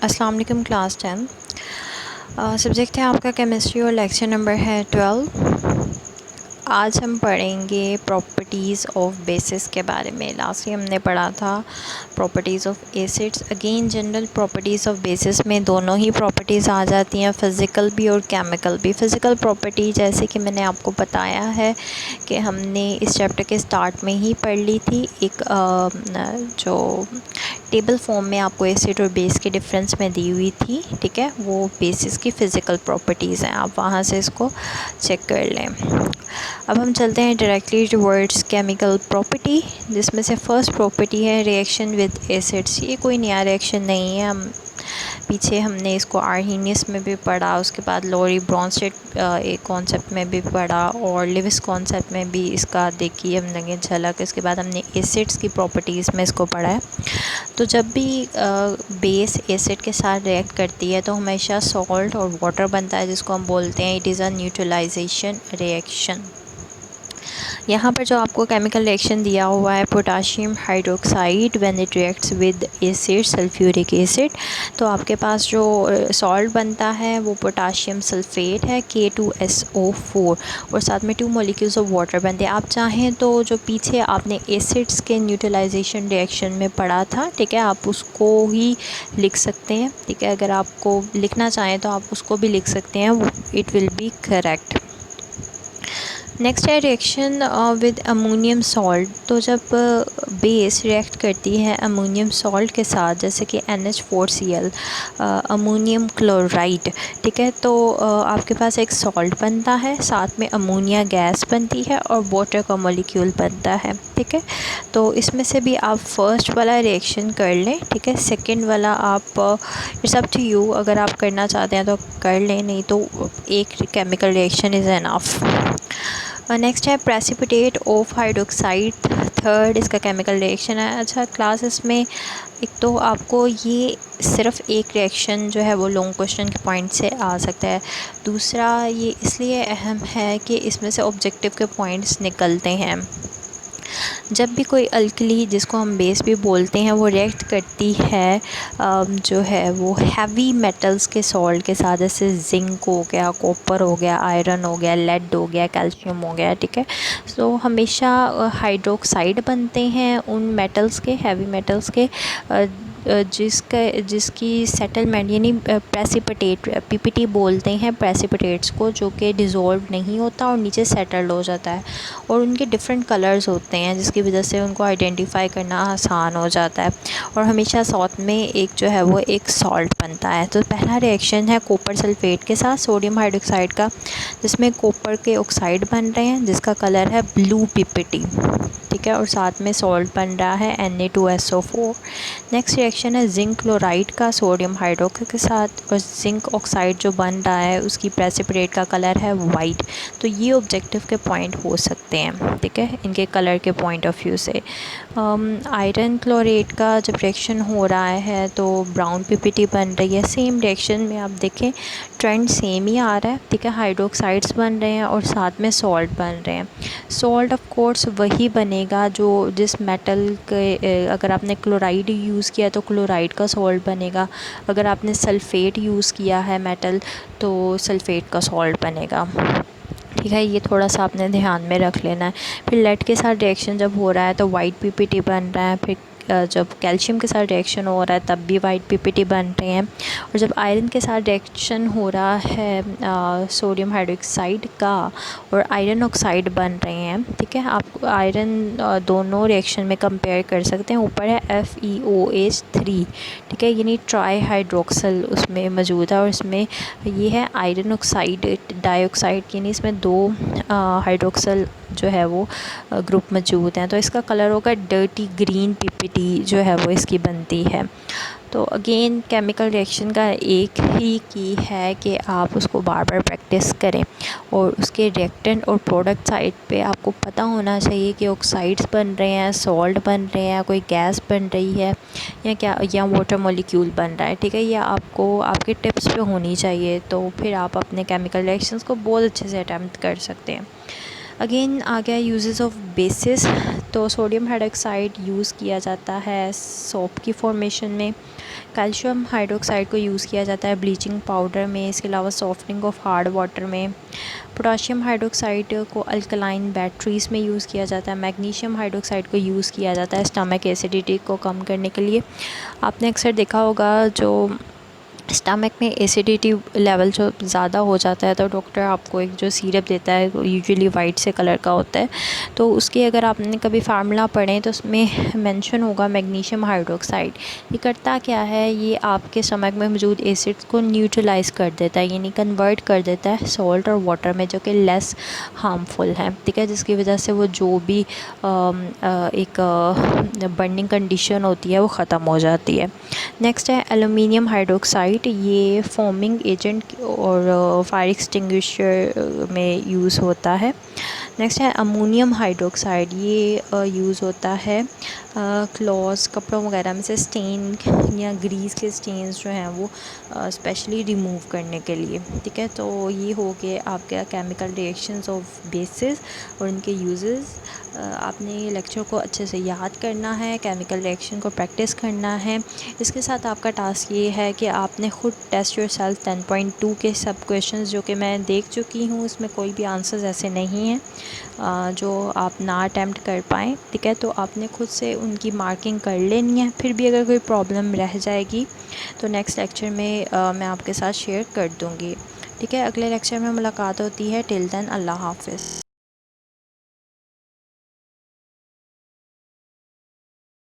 अस्सलाम वालेकुम class 10। Subject है आपका केमिस्ट्री और लेक्चर नंबर है 12। आज हम पढ़ेंगे प्रॉपर्टीज़ ऑफ बेसिस के बारे में। लास्टली हमने पढ़ा था properties of acids. Again general properties of basis में दोनों ही प्रॉपर्टीज़ आ जाती हैं, फ़िज़िकल भी और केमिकल भी। फ़िज़िकल प्रॉपर्टी जैसे कि मैंने आपको बताया है कि हमने इस चैप्टर के स्टार्ट में ही पढ़ ली थी। एक जो टेबल फॉर्म में आपको एसिड और बेस के डिफरेंस में दी हुई थी, ठीक है, वो बेसिस की फ़िज़िकल प्रॉपर्टीज़ हैं। आप वहाँ से इसको चेक कर लें। अब हम चलते हैं डायरेक्टली टुवर्ड्स केमिकल प्रॉपर्टी, जिसमें से फ़र्स्ट प्रॉपर्टी है रिएक्शन विद एसिड्स। ये कोई नया रिएक्शन नहीं है, हम पीछे हमने इसको आर्हीनियस में भी पढ़ा, उसके बाद लोरी ब्रॉन्स्टेड एक कॉन्सेप्ट में भी पढ़ा और लिविस कॉन्सेप्ट में भी इसका देखी हमने झलक। इसके बाद हमने एसिड्स की प्रॉपर्टीज़ में इसको पढ़ा है। तो जब भी बेस एसिड के साथ रिएक्ट करती है तो हमेशा सॉल्ट और वाटर बनता है, जिसको हम बोलते हैं it is a neutralisation reaction. यहाँ पर जो आपको केमिकल रिएक्शन दिया हुआ है potassium hydroxide when it reacts with acid sulphuric acid, तो आपके पास जो सॉल्ट बनता है वो पोटाशियम सल्फेट है K2SO4 और साथ में 2 मॉलिक्यूल्स ऑफ वाटर बनते हैं। आप चाहें तो जो पीछे आपने एसिड्स के न्यूट्रलाइजेशन रिएक्शन में पढ़ा था, ठीक है, आप उसको ही लिख सकते हैं, ठीक है। अगर आपको लिखना चाहें तो आप उसको भी लिख सकते हैं, it will be correct. Next है रिएक्शन विद अमोनियम सॉल्ट। तो जब बेस रिएक्ट करती है अमोनियम सॉल्ट के साथ, जैसे कि NH4Cl अमोनियम क्लोराइड, ठीक है, तो आपके पास एक सॉल्ट बनता है, साथ में अमोनिया गैस बनती है और वाटर का मॉलिक्यूल बनता है, ठीक है। तो इसमें से भी आप फर्स्ट वाला रिएक्शन कर लें, ठीक है। सेकंड वाला आप इट्स अप टू यू, अगर आप करना चाहते हैं तो कर लें, नहीं तो एक chemical reaction is enough. Next है प्रेसिपिटेट ऑफ हाइड्रोक्साइड। थर्ड इसका केमिकल रिएक्शन है। अच्छा क्लासेस में एक तो आपको ये सिर्फ एक रिएक्शन जो है वो लॉन्ग क्वेश्चन के पॉइंट से आ सकता है। दूसरा ये इसलिए अहम है कि इसमें से ऑब्जेक्टिव के पॉइंट्स निकलते हैं। जब भी कोई अल्कली, जिसको हम बेस भी बोलते हैं, वो रिएक्ट करती है जो है वो हैवी मेटल्स के सॉल्ट के साथ, जैसे जिंक हो गया, कॉपर हो गया, आयरन हो गया, लेड हो गया, कैल्शियम हो गया, ठीक है। सो हमेशा हाइड्रोक्साइड बनते हैं उन मेटल्स के, हैवी मेटल्स के, जिसकी सेटलमेंट यानी प्रेसिपिटेट, PPT बोलते हैं प्रेसिपिटेट्स को, जो कि डिज़ोल्व नहीं होता और नीचे सेटल्ड हो जाता है, और उनके डिफरेंट कलर्स होते हैं जिसकी वजह से उनको आइडेंटिफाई करना आसान हो जाता है। और हमेशा साथ में एक जो है वो एक सॉल्ट बनता है। तो पहला रिएक्शन है कॉपर सल्फेट के साथ सोडियम हाइड्रोक्साइड का, जिसमें कॉपर के ऑक्साइड बन रहे हैं जिसका कलर है ब्लू PPT, ठीक है, और साथ में सॉल्ट बन रहा है Na2SO4। नेक्स्ट रिएक्शन है जिंक क्लोराइड का सोडियम हाइड्रोक्साइड के साथ, और जिंक ऑक्साइड जो बन रहा है उसकी प्रेसिपिटेट का कलर है वाइट। तो ये ऑब्जेक्टिव के पॉइंट हो सकते हैं, ठीक है, इनके कलर के पॉइंट ऑफ व्यू से। आयरन क्लोरेट का जब रिएक्शन हो रहा है तो ब्राउन PPT बन रही है। सेम रिएक्शन में आप देखें ट्रेंड सेम ही आ रहा है, ठीक है, हाइड्रोक्साइड्स बन रहे हैं और साथ में सॉल्ट बन रहे हैं। सॉल्ट ऑफ कोर्स वही बनेगा जो जिस मेटल के, अगर आपने क्लोराइड यूज़ किया तो क्लोराइड का सॉल्ट बनेगा, अगर आपने सल्फ़ेट यूज़ किया है मेटल तो सल्फ़ेट का सॉल्ट बनेगा, ठीक है। ये थोड़ा सा आपने ध्यान में रख लेना है। फिर लेड के साथ रिएक्शन जब हो रहा है तो वाइट PPT बन रहा है। फिर जब कैल्शियम के साथ रिएक्शन हो रहा है तब भी वाइट PPT बन रहे हैं। और जब आयरन के साथ रिएक्शन हो रहा है सोडियम हाइड्रोक्साइड का और आयरन ऑक्साइड बन रहे हैं, ठीक है। आप आयरन दोनों रिएक्शन में कंपेयर कर सकते हैं। ऊपर है FeOH3, ठीक है, यानी ट्राई हाइड्रोक्सल उसमें मौजूद है, और इसमें ये है आयरन ऑक्साइड डाइऑक्साइड, यानी इसमें 2 हाइड्रोक्सल जो है वो ग्रुप मौजूद हैं। तो इसका कलर होगा डर्टी ग्रीन PPT जो है वो इसकी बनती है। तो अगेन केमिकल रिएक्शन का एक ही की है कि आप उसको बार बार प्रैक्टिस करें, और उसके रिएक्टेंट और प्रोडक्ट साइड पे आपको पता होना चाहिए कि ऑक्साइड्स बन रहे हैं, सॉल्ट बन रहे हैं, कोई गैस बन रही है या क्या, या वाटर मॉलिक्यूल बन रहा है, ठीक है। यह आपको आपके टिप्स पे होनी चाहिए, तो फिर आप अपने केमिकल रिएक्शंस को बहुत अच्छे से अटैम्प्ट कर सकते हैं। अगेन आ गया यूजेस ऑफ बेसिस। तो सोडियम हाइड्रोक्साइड यूज़ किया जाता है सोप की फॉर्मेशन में। कैल्शियम हाइड्रोक्साइड को यूज़ किया जाता है ब्लीचिंग पाउडर में। इसके अलावा सॉफ्टनिंग ऑफ हार्ड वाटर में। पोटाशियम हाइड्रोक्साइड को अल्कलाइन बैटरीज़ में यूज़ किया जाता है। मैग्नीशियम हाइड्रोक्साइड को यूज़ किया जाता है स्टमक एसिडिटी को कम करने के लिए। आपने अक्सर देखा होगा जो स्टमक में एसिडिटी लेवल जो ज़्यादा हो जाता है तो डॉक्टर आपको एक जो सिरप देता है वो यूजुअली वाइट से कलर का होता है। तो उसकी अगर आपने कभी फार्मूला पढ़ें तो उसमें मेंशन होगा मैग्नीशियम हाइड्रोक्साइड। ये करता क्या है, ये आपके स्टमक में मौजूद एसिड्स को न्यूट्रलाइज़ कर देता है, यानी कन्वर्ट कर देता है सॉल्ट और वाटर में, जो कि लेस हार्मफुल है। ठीक है, जिसकी वजह से वो जो भी एक बर्निंग कंडीशन होती है वो ख़त्म हो जाती है। नेक्स्ट है एलुमिनियम हाइड्रोक्साइड। ये फोमिंग एजेंट और फायर एक्सटिंग्विशर में यूज़ होता है। नेक्स्ट है अमोनियम हाइड्रोक्साइड। ये यूज़ होता है क्लॉथ्स कपड़ों वगैरह में से स्टेन या ग्रीस के स्टेन्स जो हैं वो स्पेशली रिमूव करने के लिए। ठीक है, तो ये हो गए आपके केमिकल रिएक्शंस ऑफ बेसिस और इनके यूजेस। आपने ये लेक्चर को अच्छे से याद करना है, केमिकल रिएक्शन को प्रैक्टिस करना है। इसके साथ आपका टास्क ये है कि आपने ख़ुद टेस्ट योरसेल्फ 10.2 के सब क्वेश्चंस जो कि मैं देख चुकी हूँ, इसमें कोई भी आंसर्स ऐसे नहीं हैं जो आप ना अटैम्प्ट कर पाएँ। ठीक है, तो आपने खुद से उनकी मार्किंग कर लेनी है। फिर भी अगर कोई प्रॉब्लम रह जाएगी तो नेक्स्ट लेक्चर में मैं आपके साथ शेयर कर दूँगी। ठीक है, अगले लेक्चर में मुलाकात होती है। टिल देन अल्लाह हाफ़िज़।